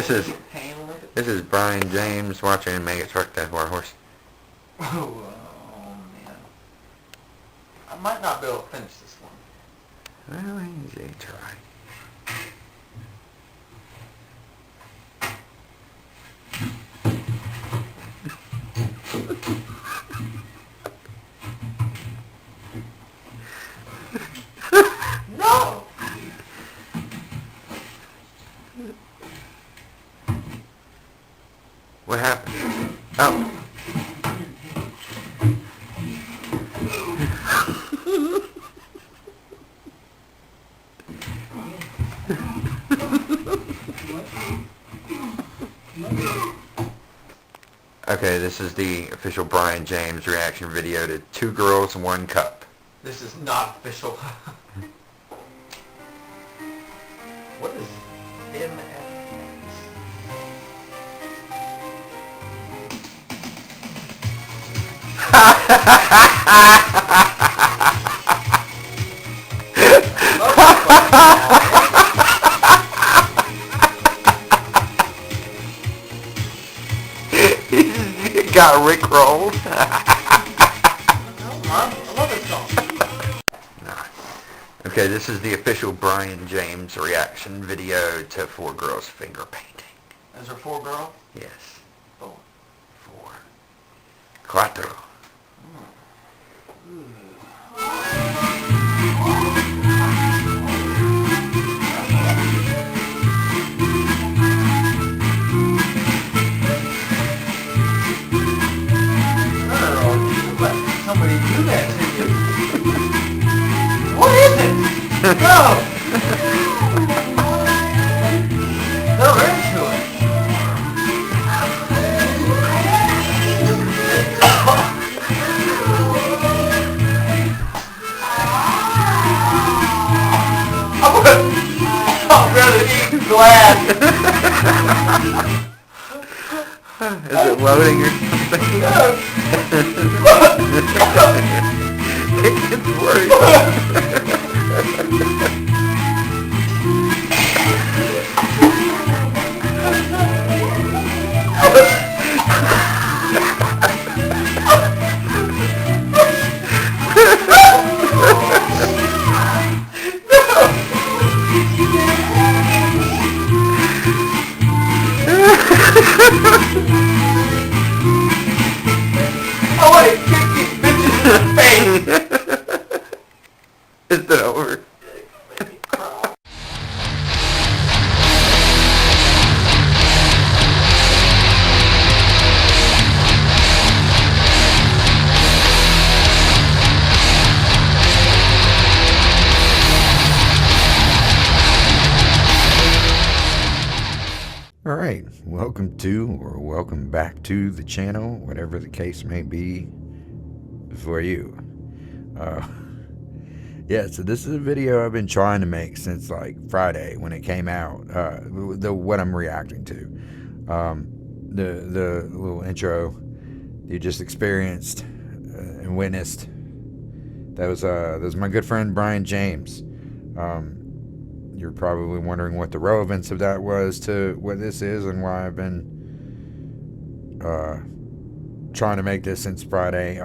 This is Brian James watching Make It Truck That War Horse. Oh man. I might not be able to finish this one. Well, easy try. No! What happened? Oh. Okay, this is the official Brian James reaction video to 2 Girls, 1 Cup. This is not official. What is MFX? Got rickrolled. I love this song. Okay, this is the official Brian James reaction video to 4 Girls finger painting. Is there 4 girls? Yes. 4. 4. Cuatro. Somebody do that to you. What is it? No! They're into it. I'm really glad. Is it loading or something? It's worse. I want to kick these bitches in the face. Is it over? Alright, welcome back to the channel, whatever the case may be for you. Yeah, so this is a video I've been trying to make since like Friday when it came out, what I'm reacting to. The little intro you just experienced and witnessed, that was my good friend Brian James. You're probably wondering what the relevance of that was to what this is and why I've been trying to make this since Friday.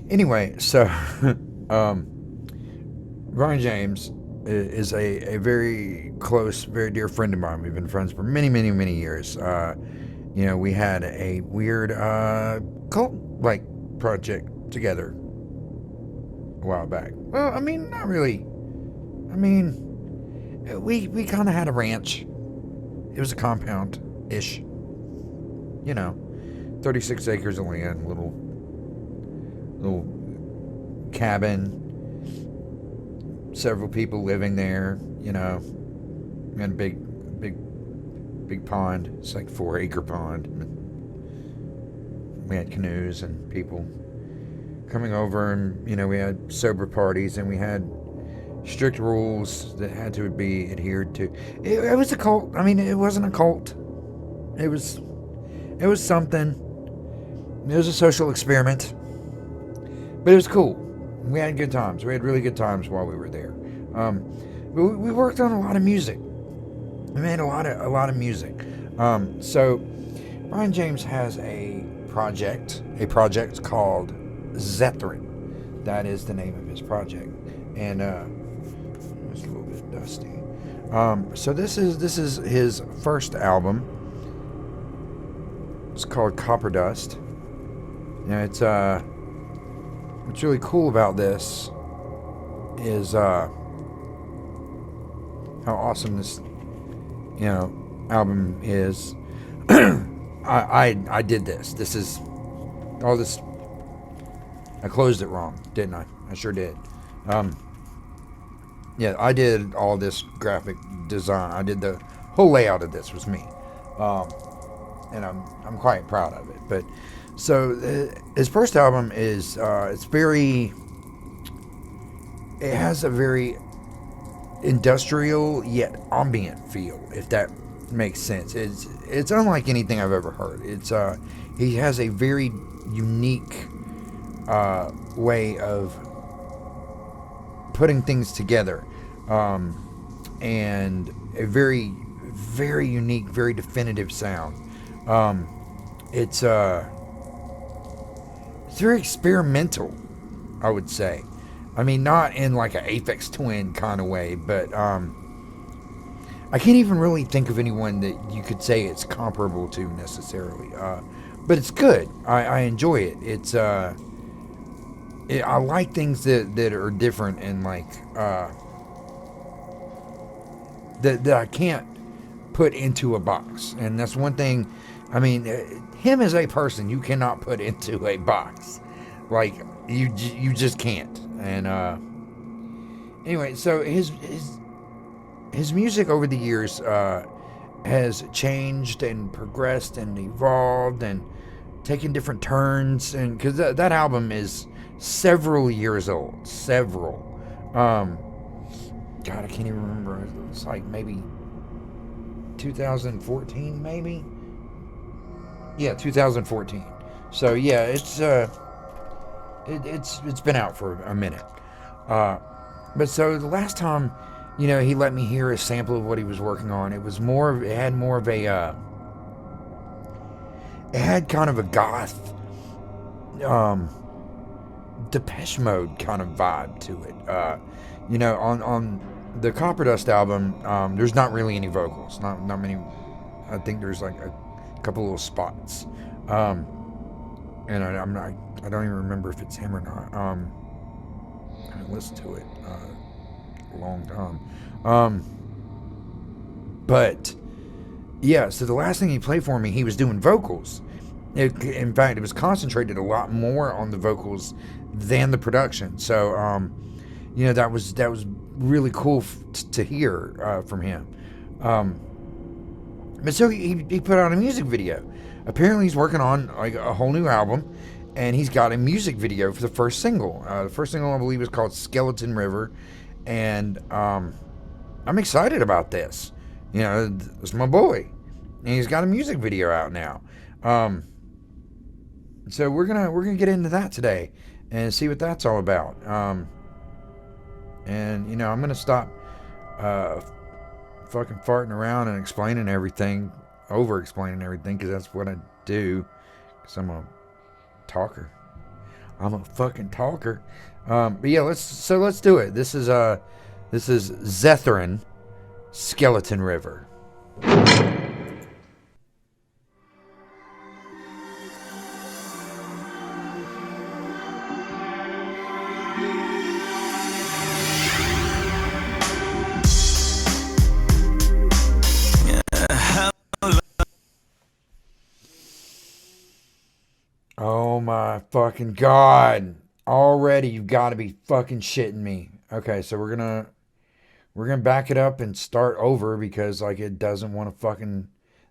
Anyway, so Brian James is a very close, very dear friend of mine. We've been friends for many, many, many years. You know, we had a weird cult-like project together a while back. Well, I mean, not really. I mean, we kind of had a ranch. It was a compound-ish. You know, 36 acres of land, little cabin, several people living there, you know. We had a big pond. It's like 4-acre pond. We had canoes and people coming over, and, you know, we had sober parties, and we had strict rules that had to be adhered to. It was a cult. I mean, it wasn't a cult. It was something. It was a social experiment. But it was cool. We had good times. We had really good times while we were there. we worked on a lot of music. We made a lot of music. So Brian James has a project called Zethrin. That is the name of his project, and it's a little bit dusty. So this is his first album. It's called Copper Dust. You know, it's what's really cool about this is how awesome this album is. I did this. This is all this. I closed it wrong, didn't I? I sure did. Yeah, I did all this graphic design. I did the whole layout of this was me, and I'm quite proud of it. But so his first album is it has a very industrial yet ambient feel, if that makes sense. It's unlike anything I've ever heard. He has a very unique way of putting things together, and a very, very unique, very definitive sound. It's very experimental, I would say. I mean, not in like an Aphex Twin kind of way, but I can't even really think of anyone that you could say it's comparable to necessarily. But it's good. I enjoy it. I like things that are different and like that I can't put into a box. And that's one thing. I mean, him as a person, you cannot put into a box. Like you just can't. And anyway, so his music over the years has changed and progressed and evolved and taken different turns. And because that album is several years old, God, I can't even remember. It's like maybe 2014, maybe. Yeah, 2014. So yeah, it's been out for a minute. But so the last time, he let me hear a sample of what he was working on, it had kind of a goth, Depeche Mode kind of vibe to it. On the Copper Dust album, there's not really any vocals, not many. I think there's like a couple little spots, and I don't even remember if it's him or not. I haven't listened to it a long time. But yeah, so the last thing he played for me, he was doing vocals. In fact, it was concentrated a lot more on the vocals than the production. So, that was really cool to hear from him. But so he put out a music video. Apparently, he's working on like a whole new album, and he's got a music video for the first single. The first single, I believe, is called Skeleton River, and I'm excited about this. It's my boy, and he's got a music video out now. So we're gonna get into that today and see what that's all about. And I'm gonna stop fucking farting around and explaining everything, over explaining everything, because that's what I do. Because I'm a talker. I'm a fucking talker. But yeah, let's do it. This is Zethrin, Skeleton River. Oh my fucking God. Already, you've got to be fucking shitting me. Okay, so we're gonna back it up and start over because like it doesn't want to fucking,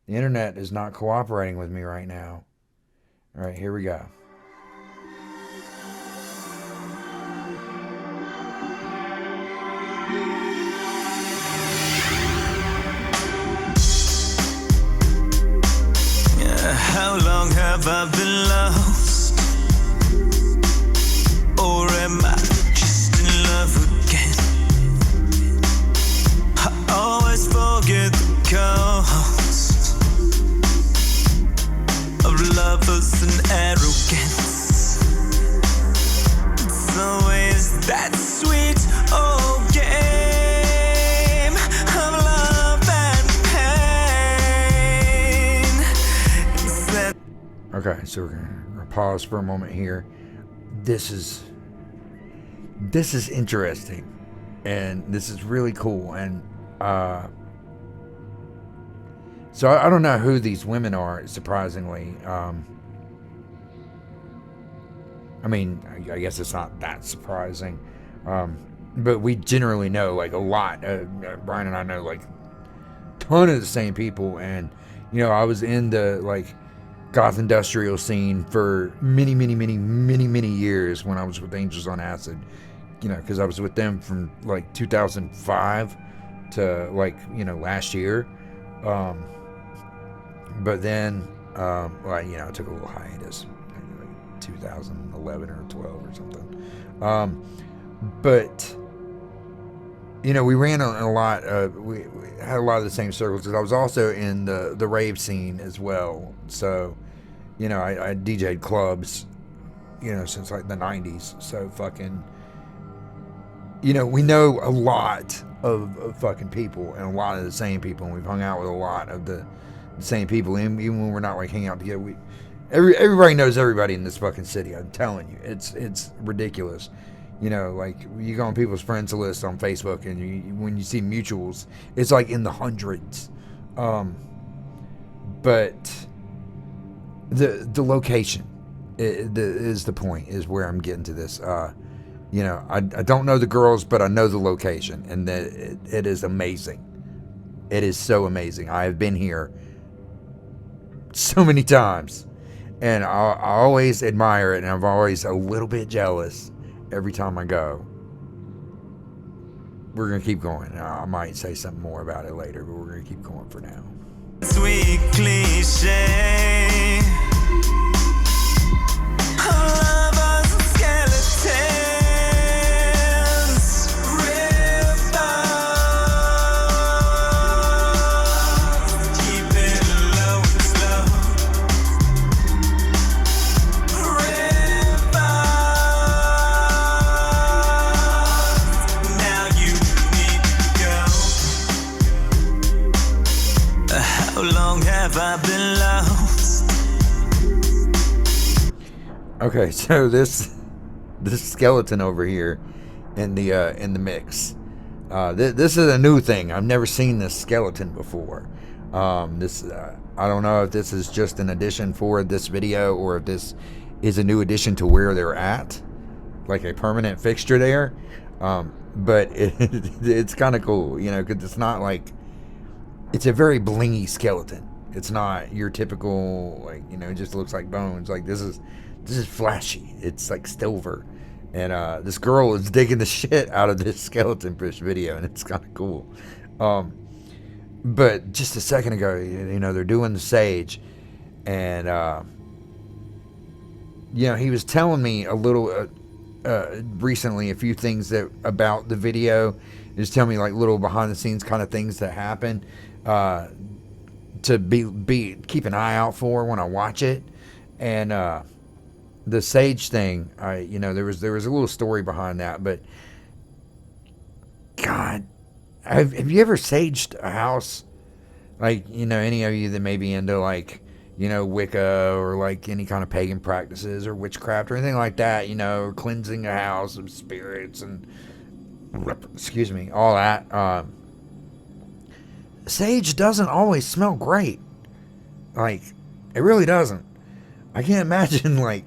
the internet is not cooperating with me right now. All right, here we go. How long have I been lost? Or am I just in love again? purpose and arrogance. It's always that sweet old game of love and pain. Okay, so we're gonna pause for a moment here. This is interesting, and this is really cool. And so I don't know who these women are, surprisingly. I mean, I guess it's not that surprising, but we generally know like a lot. Brian and I know like a ton of the same people, and you know, I was in the like goth industrial scene for many years when I was with Angels on Acid, you know, because I was with them from like 2005 to like, you know, last year, but then well, you know, I took a little hiatus, like 2011 or 12 or something, but you know, we ran on a lot. We had a lot of the same circles, because I was also in the rave scene as well. So, you know, I DJ'd clubs, you know, since like the 90s. So fucking, you know, we know a lot of fucking people, and a lot of the same people, and we've hung out with a lot of the same people. And even when we're not like hanging out together, everybody knows everybody in this fucking city. I'm telling you, it's ridiculous. You know, like you go on people's friends list on Facebook, and when you see mutuals, it's like in the hundreds. But the location is the point, is where I'm getting to this. You know, I don't know the girls, but I know the location, and that it is amazing. It is so amazing. I have been here so many times, and I always admire it, and I'm always a little bit jealous every time I go. We're going to keep going. I might say something more about it later, but we're going to keep going for now. Sweet cliche. Lovers and skeletons. Rip off. Keep it low and slow. Rip off. Now you need to go. How long have I been lost? Okay, so this skeleton over here in the mix. This is a new thing. I've never seen this skeleton before. I don't know if this is just an addition for this video, or if this is a new addition to where they're at, like a permanent fixture there. But it's kind of cool, you know, because it's not like, it's a very blingy skeleton. It's not your typical, like, you know, it just looks like bones. Like this is flashy. It's like silver. And this girl is digging the shit out of this skeleton fish video, and it's kind of cool. But just a second ago, you know, they're doing the sage, and you know, he was telling me a little recently, a few things that about the video. He was telling me like little behind the scenes kind of things that happen to be keep an eye out for when I watch it. And the sage thing, you know, there was a little story behind that, but God, have you ever saged a house? Like, you know, any of you that may be into like, you know, Wicca, or like any kind of pagan practices or witchcraft or anything like that, you know, cleansing a house of spirits and excuse me, all that. Sage doesn't always smell great. Like, it really doesn't. I can't imagine, like,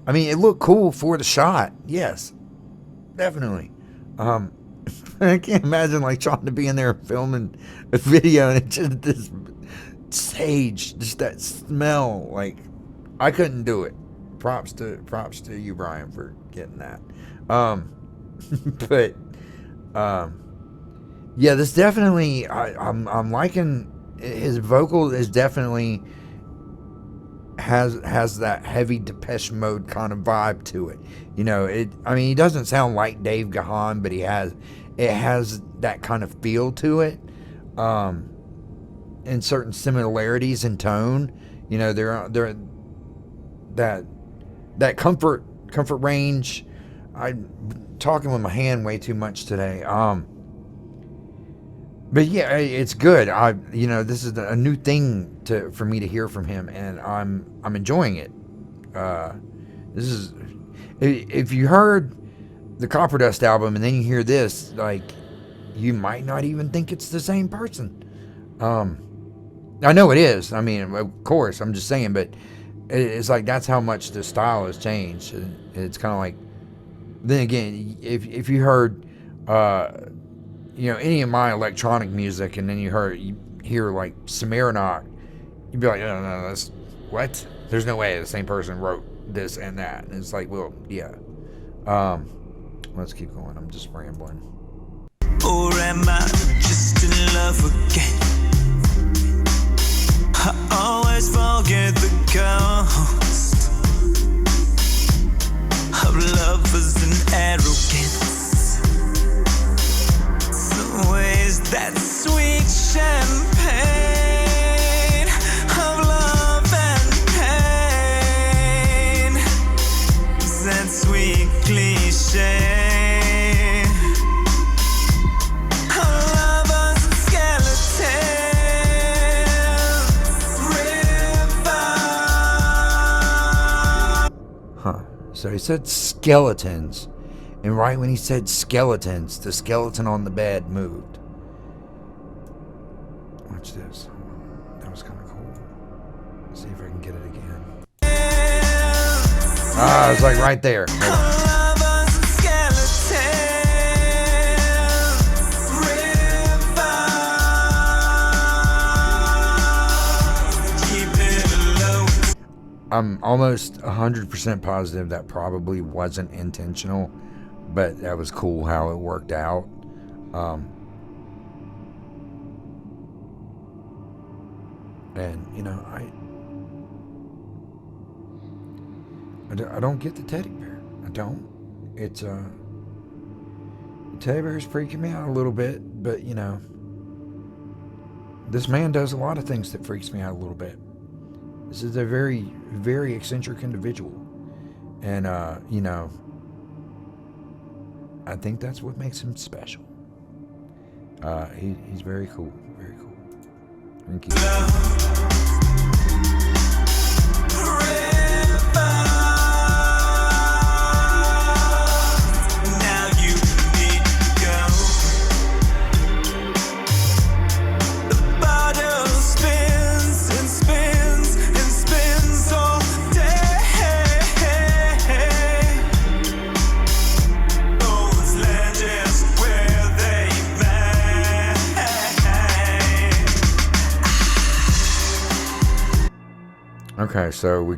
I mean, it looked cool for the shot. Yes, definitely. I can't imagine, like, trying to be in there filming a video and it's just this sage, just that smell. Like, I couldn't do it. Props to you, Brian, for getting that. But, yeah, this definitely, I'm liking, his vocal is definitely has that heavy Depeche Mode kind of vibe to it. You know, I mean, he doesn't sound like Dave Gahan, but it has that kind of feel to it, and certain similarities in tone. You know, that comfort range. I'm talking with my hand way too much today. But yeah, it's good. This is a new thing for me to hear from him, and I'm enjoying it. This is, if you heard the Copper Dust album and then you hear this, like, you might not even think it's the same person. I know it is. I mean, of course, I'm just saying, but it's like that's how much the style has changed. It's kind of like, then again, if you heard, any of my electronic music, and then you hear like Samaranok, you'd be like, no, that's what? There's no way the same person wrote this and that. And it's like, well, yeah. Let's keep going. I'm just rambling. Or am I just in love again? I always forget the cost of lovers and arrogance. So where's that sweet champagne of love and pain? That sweet cliche. So he said skeletons, and right when he said skeletons, the skeleton on the bed moved. Watch this. That was kind of cool. Let's see if I can get it again. It's like right there. Hold on. I'm almost 100% positive that probably wasn't intentional, but that was cool how it worked out. And I don't get the teddy bear. I don't. It's the teddy bear is freaking me out a little bit, but this man does a lot of things that freaks me out a little bit. This is a very, very eccentric individual. And, I think that's what makes him special. He's very cool. Very cool. Thank you. Okay, so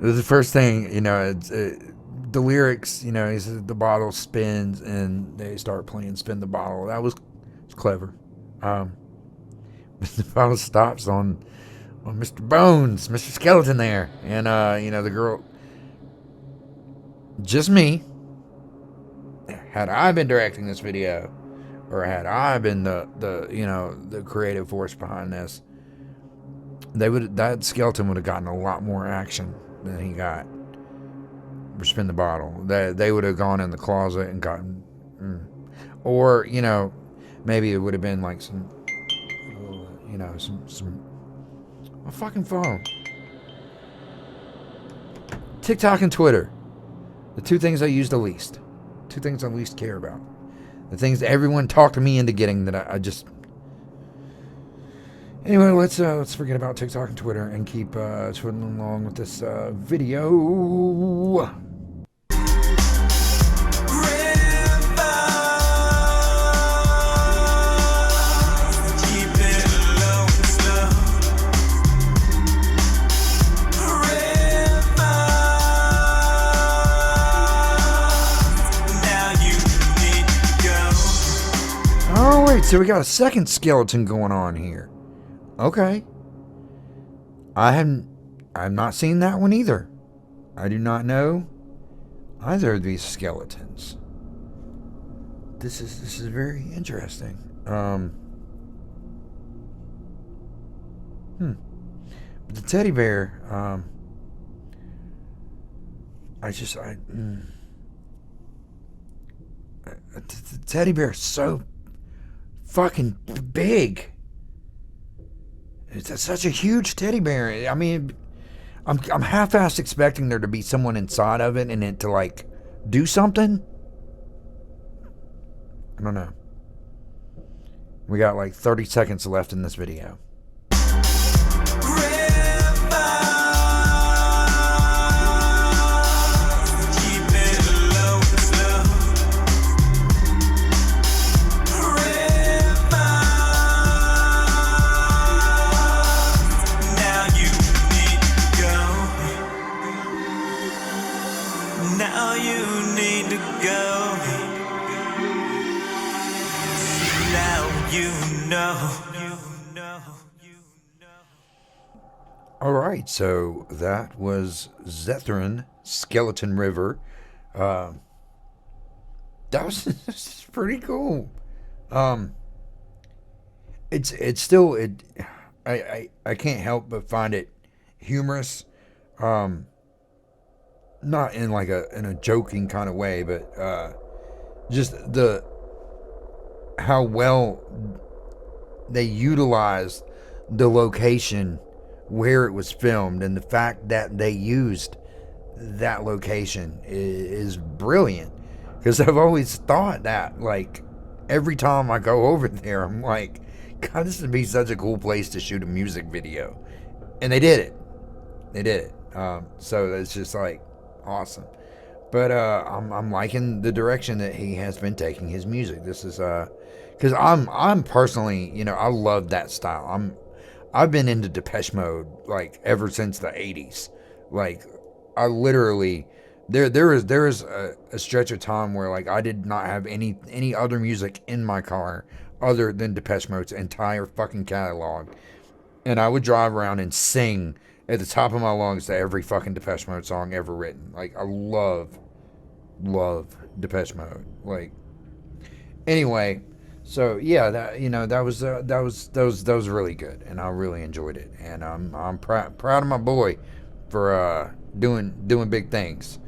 this is the first thing, it's the lyrics, he says the bottle spins and they start playing Spin the Bottle. That was clever. But the bottle stops on Mr. Bones, Mr. Skeleton there. And, the girl, just me, had I been directing this video, or had I been the creative force behind this, that skeleton would have gotten a lot more action than he got for Spin the Bottle. They would have gone in the closet and gotten, or maybe it would have been like some my fucking phone, TikTok and Twitter, the two things I use the least, two things I least care about, the things that everyone talked me into getting that I just. Anyway, let's forget about TikTok and Twitter and keep twiddling along with this video. Oh wait, so we got a second skeleton going on here. Okay. I've not seen that one either. I do not know either of these skeletons. This is very interesting. The teddy bear, the teddy bear is so fucking big. It's such a huge teddy bear. I mean, I'm half-assed expecting there to be someone inside of it and it to like do something. I don't know. We got like 30 seconds left in this video. Now you need to go. Now you know. All right, so that was Zethrin, Skeleton River. That was pretty cool. It's still I can't help but find it humorous. Not in like in a joking kind of way, but just how well they utilized the location where it was filmed, and the fact that they used that location is brilliant. Because I've always thought that, like, every time I go over there, I'm like, God, this would be such a cool place to shoot a music video. And they did it. They did it. So it's just like awesome. But I'm liking the direction that he has been taking his music. This is because I'm personally, you know, I love that style. I've been into Depeche Mode like ever since the 80s. Like I literally there is a stretch of time where like I did not have any other music in my car other than Depeche Mode's entire fucking catalog, and I would drive around and sing at the top of my lungs to every fucking Depeche Mode song ever written. Like I love Depeche Mode. Like anyway, so yeah, that was really good, and I really enjoyed it, and I'm proud of my boy for doing big things.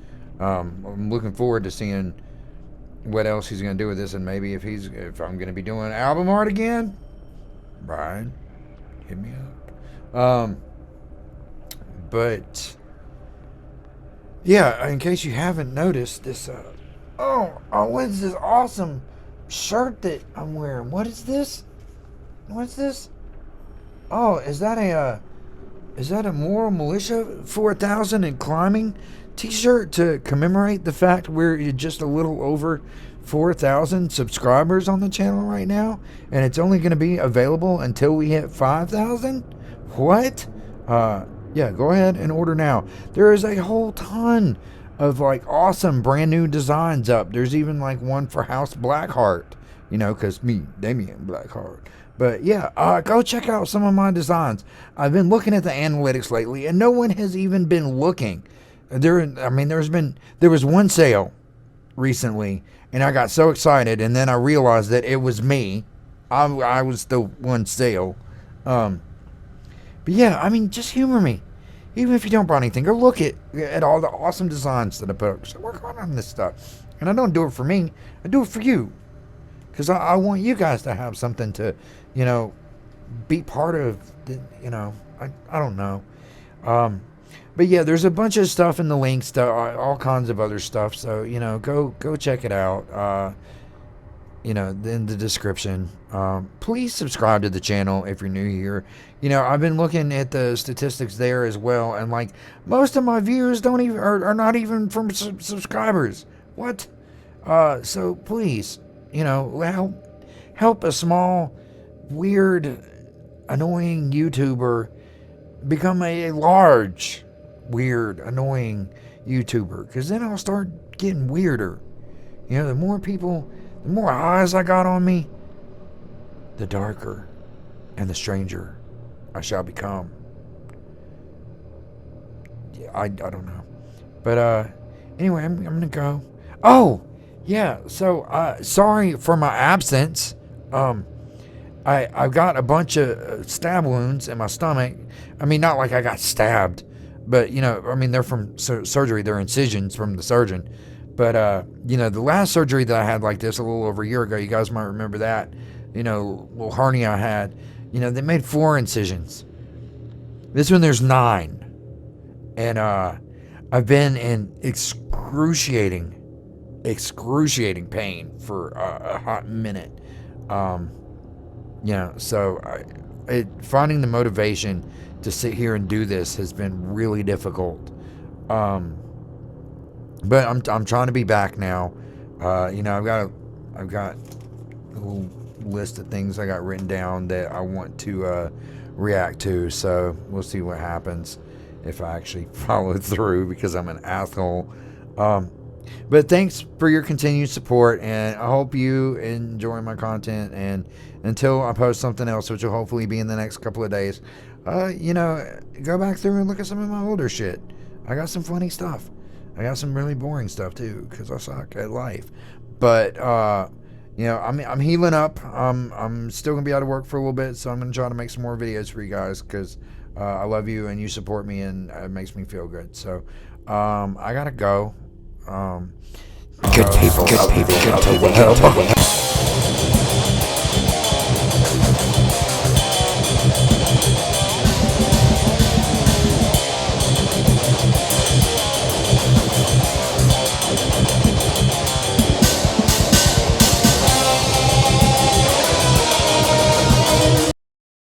I'm looking forward to seeing what else he's gonna do with this, and maybe if I'm gonna be doing album art again, Brian, hit me up. But yeah, in case you haven't noticed this, what is this awesome shirt that I'm wearing? What is this? What's this? Oh, is that a Moral Militia 4000 and climbing t-shirt to commemorate the fact we're just a little over 4,000 subscribers on the channel right now, and it's only going to be available until we hit 5,000? What? Yeah, go ahead and order now. There is a whole ton of like awesome brand new designs up. There's even like one for House Blackheart, you know, because me, Damien Blackheart. But yeah, go check out some of my designs. I've been looking at the analytics lately, and no one has even been looking. There was one sale recently, and I got so excited, and then I realized that it was me. I was the one sale. But yeah, I mean, just humor me. Even if you don't buy anything, go look at all the awesome designs that I put. So work on this stuff. And I don't do it for me. I do it for you. Because I want you guys to have something to, you know, be part of, you know, I don't know. But yeah, there's a bunch of stuff in the links to all kinds of other stuff. So, you know, go check it out. You know, in the description. Please subscribe to the channel if you're new here. You know, I've been looking at the statistics there as well, and like most of my views are not even from subscribers. What? So please, you know, help a small, weird, annoying YouTuber become a large, weird, annoying YouTuber, because then I'll start getting weirder. You know, the more eyes I got on me, the darker and the stranger I shall become. Yeah, I don't know. But anyway, I'm gonna go. Oh, yeah, so sorry for my absence. I I've got a bunch of stab wounds in my stomach. I mean, not like I got stabbed, but you know, I mean, they're from surgery. They're incisions from the surgeon. But you know, the last surgery that I had like this a little over a year ago, you guys might remember that. You know, little hernia I had. You know, they made 4 incisions. This one there's 9, and I've been in excruciating pain for a hot minute. You know, so finding the motivation to sit here and do this has been really difficult. But I'm trying to be back now. You know, I've got a little list of things I got written down that I want to react to. So we'll see what happens if I actually follow through, because I'm an asshole. But thanks for your continued support, and I hope you enjoy my content. And until I post something else, which will hopefully be in the next couple of days, you know, go back through and look at some of my older shit. I got some funny stuff. I got some really boring stuff too, because I suck at life. But you know, I'm healing up. I'm still gonna be out of work for a little bit, so I'm gonna try to make some more videos for you guys, because I love you and you support me, and it makes me feel good. So I gotta go. Good people, good to